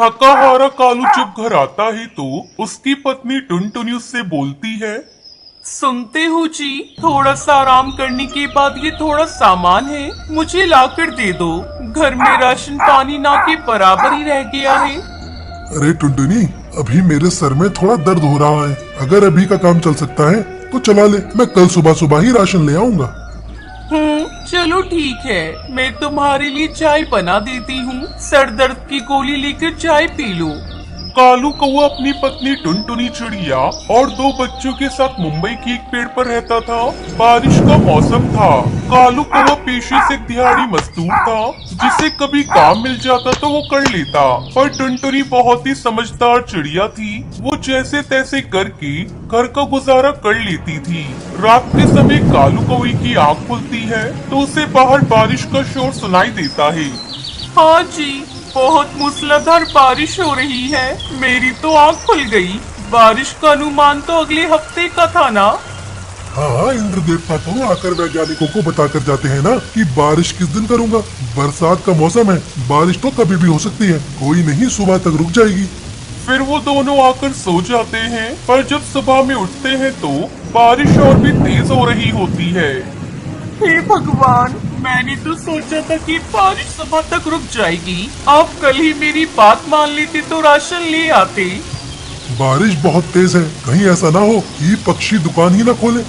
थका हारा कालू जब घर आता है तो उसकी पत्नी टुनटुनी उससे बोलती है। सुनते हो जी, थोड़ा सा आराम करने के बाद ये थोड़ा सामान है, मुझे लाकर दे दो। घर में राशन पानी ना के बराबर ही रह गया है। अरे टुनटुनी, अभी मेरे सर में थोड़ा दर्द हो रहा है। अगर अभी का काम चल सकता है तो चला ले, मैं कल सुबह सुबह ही राशन ले आऊंगा। चलो ठीक है, मैं तुम्हारे लिए चाय बना देती हूँ। सर दर्द की गोली लेकर चाय पी लो। कालू कौवा अपनी पत्नी टुनटुनी चिड़िया और दो बच्चों के साथ मुंबई के एक पेड़ पर रहता था। बारिश का मौसम था। कालू कौवा पेशे से दिहाड़ी मजदूर था, जिसे कभी काम मिल जाता तो वो कर लेता। पर टुनटुनी बहुत ही समझदार चिड़िया थी। वो जैसे तैसे करके घर का गुजारा कर लेती थी। रात के समय कालू कौवे की आँख खुलती है तो उसे बाहर बारिश का शोर सुनाई देता है। हाँ जी, बहुत मूसलाधार बारिश हो रही है। मेरी तो आँख खुल गई। बारिश का अनुमान तो अगले हफ्ते का था ना। हाँ, इंद्र देवता तो आकर वैज्ञानिकों को बताकर जाते हैं ना कि बारिश किस दिन करूँगा। बरसात का मौसम है, बारिश तो कभी भी हो सकती है, कोई नहीं सुबह तक रुक जाएगी। फिर वो दोनों आकर सो जाते हैं, पर जब सुबह में उठते हैं तो बारिश और भी तेज हो रही होती है। हे भगवान, मैंने तो सोचा था कि बारिश सुबह तक रुक जाएगी। आप कल ही मेरी बात मान लेते तो राशन ले आते। बारिश बहुत तेज है, कहीं ऐसा ना हो कि पक्षी दुकान ही ना खोले।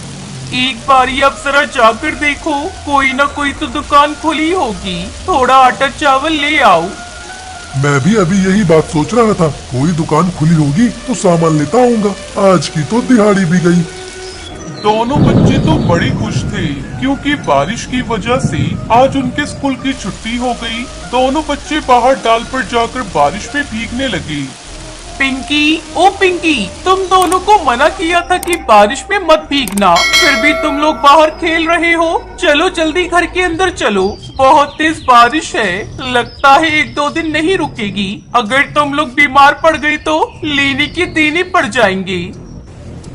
एक बारी आप जरा जाकर देखो, कोई ना कोई तो दुकान खुली होगी। थोड़ा आटा चावल ले आओ। मैं भी अभी यही बात सोच रहा था, कोई दुकान खुली होगी तो सामान लेता आऊंगा। आज की तो दिहाड़ी भी गई। दोनों बच्चे तो बड़े खुश थे क्योंकि बारिश की वजह से आज उनके स्कूल की छुट्टी हो गई। दोनों बच्चे बाहर डाल पर जाकर बारिश में भीगने लगे। पिंकी, ओ पिंकी, तुम दोनों को मना किया था कि बारिश में मत भीगना, फिर भी तुम लोग बाहर खेल रहे हो। चलो जल्दी घर के अंदर चलो, बहुत तेज बारिश है। लगता है एक दो दिन नहीं रुकेगी। अगर तुम लोग बीमार पड़ गई तो लेने के देने पड़ जाएंगे।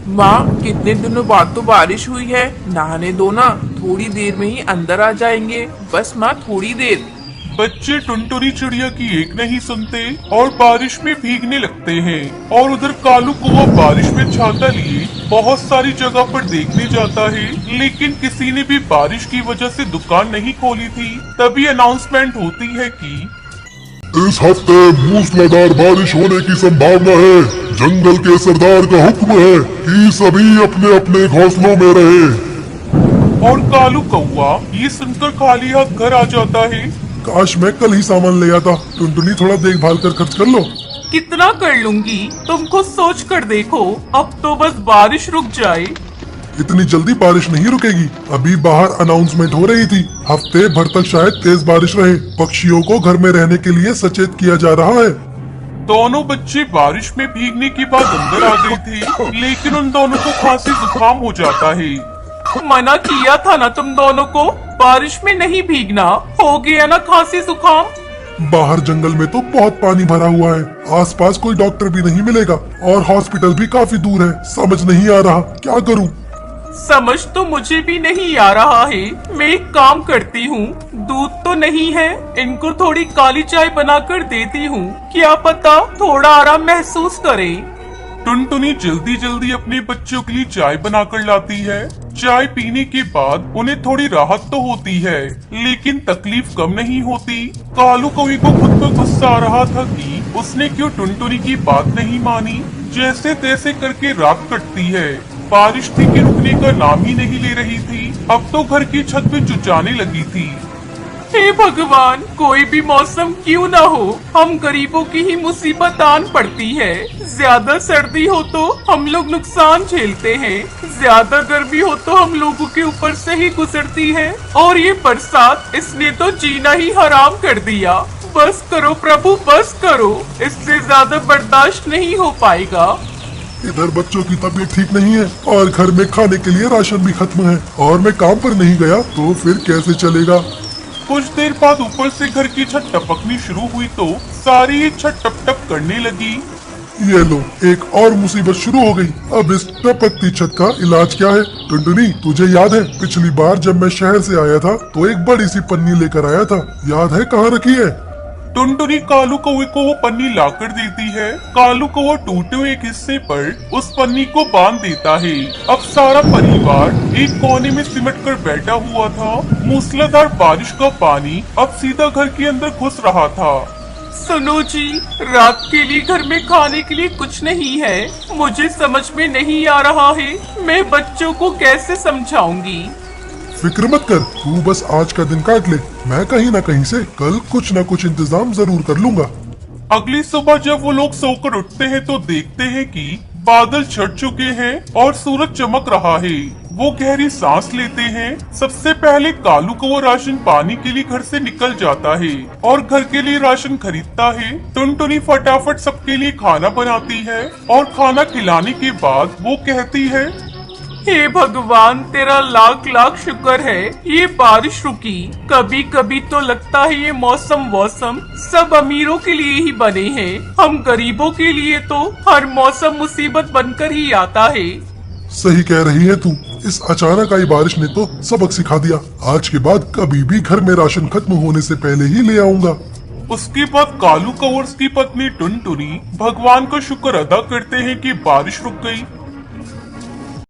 माँ, कितने दिनों बाद तो बारिश हुई है, नहाने दो ना, थोड़ी देर में ही अंदर आ जाएंगे। बस माँ, थोड़ी देर। बच्चे टुनटुनी चिड़िया की एक नहीं सुनते और बारिश में भीगने लगते हैं। और उधर कालू कौवा बारिश में छाता लिए बहुत सारी जगह पर देखने जाता है, लेकिन किसी ने भी बारिश की वजह से दुकान नहीं खोली थी। तभी अनाउंसमेंट होती है कि इस हफ्ते मूसलाधार बारिश होने की संभावना है। जंगल के सरदार का हुक्म है कि सभी अपने अपने घोंसलों में रहे। और कालू कौवा ये सुनकर खाली हाथ घर आ जाता है। काश मैं कल ही सामान ले आता। टुनटुनी, थोड़ा देखभाल कर खर्च कर लो। कितना कर लूंगी, तुम खुद सोच कर देखो। अब तो बस बारिश रुक जाए। इतनी जल्दी बारिश नहीं रुकेगी। अभी बाहर अनाउंसमेंट हो रही थी, हफ्ते भर तक शायद तेज बारिश रहे। पक्षियों को घर में रहने के लिए सचेत किया जा रहा है। दोनों बच्चे बारिश में भीगने के बाद अंदर आ गए थे, लेकिन उन दोनों को खांसी जुकाम हो जाता है। मना किया था ना तुम दोनों को, बारिश में नहीं भीगना। हो गया ना खांसी जुकाम। बाहर जंगल में तो बहुत पानी भरा हुआ है, आसपास कोई डॉक्टर भी नहीं मिलेगा और हॉस्पिटल भी काफी दूर है। समझ नहीं आ रहा क्या करूं। समझ तो मुझे भी नहीं आ रहा है। मैं एक काम करती हूँ, दूध तो नहीं है, इनको थोड़ी काली चाय बनाकर देती हूँ, क्या पता थोड़ा आराम महसूस करें। टुनटुनी जल्दी जल्दी अपने बच्चों के लिए चाय बनाकर लाती है। चाय पीने के बाद उन्हें थोड़ी राहत तो होती है, लेकिन तकलीफ कम नहीं होती। कालू कौवे को खुद पर गुस्सा आ रहा था कि उसने क्यों टुनटुनी की बात नहीं मानी। जैसे तैसे करके रात कटती है। बारिश थी कि रुकने का नाम ही नहीं ले रही थी। अब तो घर की छत पे चुचाने लगी थी। हे भगवान, कोई भी मौसम क्यों ना हो, हम गरीबों की ही मुसीबत आन पड़ती है। ज्यादा सर्दी हो तो हम लोग नुकसान झेलते हैं, ज्यादा गर्मी हो तो हम लोगों के ऊपर से ही गुजरती है। और ये बरसात, इसने तो जीना ही हराम कर दिया। बस करो प्रभु, बस करो, इससे ज्यादा बर्दाश्त नहीं हो पाएगा। इधर बच्चों की तबीयत ठीक नहीं है और घर में खाने के लिए राशन भी खत्म है और मैं काम पर नहीं गया तो फिर कैसे चलेगा। कुछ देर बाद ऊपर से घर की छत टपकनी शुरू हुई तो सारी ये छत टप टप करने लगी। ये लो, एक और मुसीबत शुरू हो गई। अब इस टपकती छत का इलाज क्या है? टुनटुनी, तुझे याद है पिछली बार जब मैं शहर से आया था तो एक बड़ी सी पन्नी लेकर आया था, याद है कहाँ रखी है? टुनटुनी कालू कौवे को वो पन्नी लाकर देती है। कालू कौवा टूटे हुए एक हिस्से पर उस पन्नी को बांध देता है। अब सारा परिवार एक कोने में सिमट कर बैठा हुआ था। मूसलाधार बारिश का पानी अब सीधा घर के अंदर घुस रहा था। सुनो जी, रात के लिए घर में खाने के लिए कुछ नहीं है। मुझे समझ में नहीं आ रहा है, मैं बच्चों को कैसे समझाऊंगी। फिक्र मत कर, तू बस आज का दिन काट ले। मैं कहीं ना कहीं से कल कुछ न कुछ इंतजाम जरूर कर लूंगा। अगली सुबह जब वो लोग सोकर उठते हैं तो देखते हैं कि बादल छट चुके हैं और सूरज चमक रहा है। वो गहरी सांस लेते हैं। सबसे पहले कालू को वो राशन पानी के लिए घर से निकल जाता है और घर के लिए राशन खरीदता है। टुनटुनी फटाफट सबके लिए खाना बनाती है और खाना खिलाने के बाद वो कहती है, हे भगवान, तेरा लाख लाख शुक्र है ये बारिश रुकी। कभी कभी तो लगता है ये मौसम सब अमीरों के लिए ही बने हैं। हम गरीबों के लिए तो हर मौसम मुसीबत बनकर ही आता है। सही कह रही है तू। इस अचानक आई बारिश ने तो सबक सिखा दिया। आज के बाद कभी भी घर में राशन खत्म होने से पहले ही ले आऊंगा। उसके बाद कालू कौवा और उसकी पत्नी टुनटुनी भगवान का शुक्र अदा करते हैं कि बारिश रुक गई।